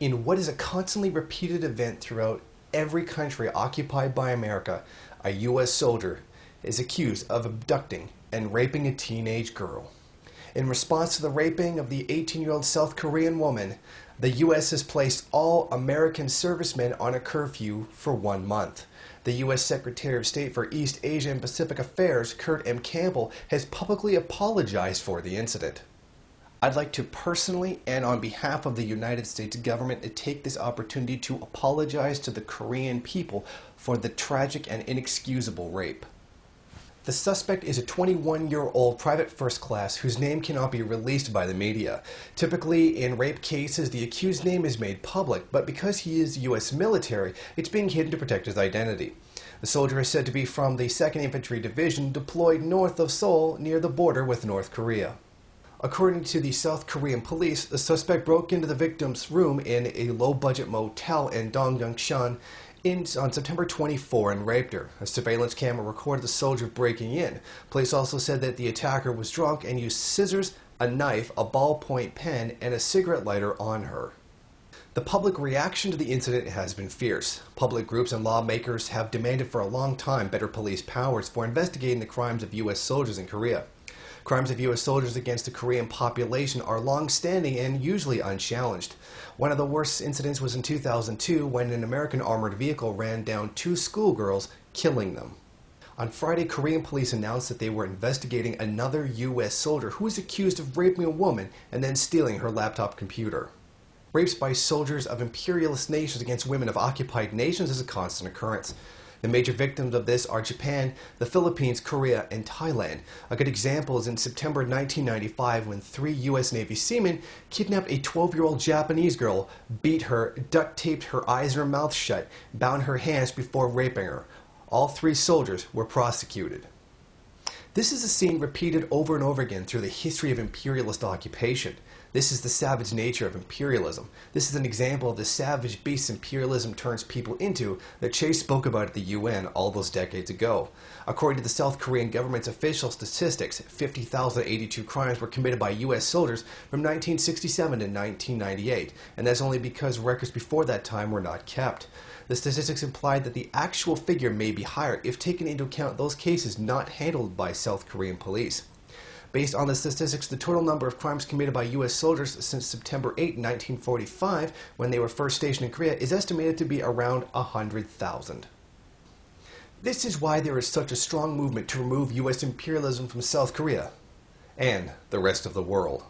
In what is a constantly repeated event throughout every country occupied by America, a U.S. soldier is accused of abducting and raping a teenage girl. In response to the raping of the 18-year-old South Korean woman, the U.S. has placed all American servicemen on a curfew for 1 month. The U.S. Secretary of State for East Asia and Pacific Affairs, Kurt M. Campbell, has publicly apologized for the incident. I'd like to personally and on behalf of the United States government take this opportunity to apologize to the Korean people for the tragic and inexcusable rape. The suspect is a 21-year-old private first class whose name cannot be released by the media. Typically, in rape cases, the accused's name is made public, but because he is U.S. military, it's being hidden to protect his identity. The soldier is said to be from the 2nd Infantry Division deployed north of Seoul near the border with North Korea. According to the South Korean police, the suspect broke into the victim's room in a low-budget motel in Donggungshan on September 24 and raped her. A surveillance camera recorded the soldier breaking in. Police also said that the attacker was drunk and used scissors, a knife, a ballpoint pen, and a cigarette lighter on her. The public reaction to the incident has been fierce. Public groups and lawmakers have demanded for a long time better police powers for investigating the crimes of U.S. soldiers in Korea. Crimes of U.S. soldiers against the Korean population are long-standing and usually unchallenged. One of the worst incidents was in 2002 when an American armored vehicle ran down 2 schoolgirls, killing them. On Friday, Korean police announced that they were investigating another U.S. soldier who was accused of raping a woman and then stealing her laptop computer. Rapes by soldiers of imperialist nations against women of occupied nations is a constant occurrence. The major victims of this are Japan, the Philippines, Korea, and Thailand. A good example is in September 1995 when 3 U.S. Navy seamen kidnapped a 12-year-old Japanese girl, beat her, duct-taped her eyes and her mouth shut, bound her hands before raping her. All 3 soldiers were prosecuted. This is a scene repeated over and over again through the history of imperialist occupation. This is the savage nature of imperialism. This is an example of the savage beast imperialism turns people into that Chase spoke about at the UN all those decades ago. According to the South Korean government's official statistics, 50,082 crimes were committed by U.S. soldiers from 1967 to 1998, and that's only because records before that time were not kept. The statistics imply that the actual figure may be higher if taken into account those cases not handled by South Korean police. Based on the statistics, the total number of crimes committed by U.S. soldiers since September 8, 1945, when they were first stationed in Korea, is estimated to be around 100,000. This is why there is such a strong movement to remove U.S. imperialism from South Korea and the rest of the world.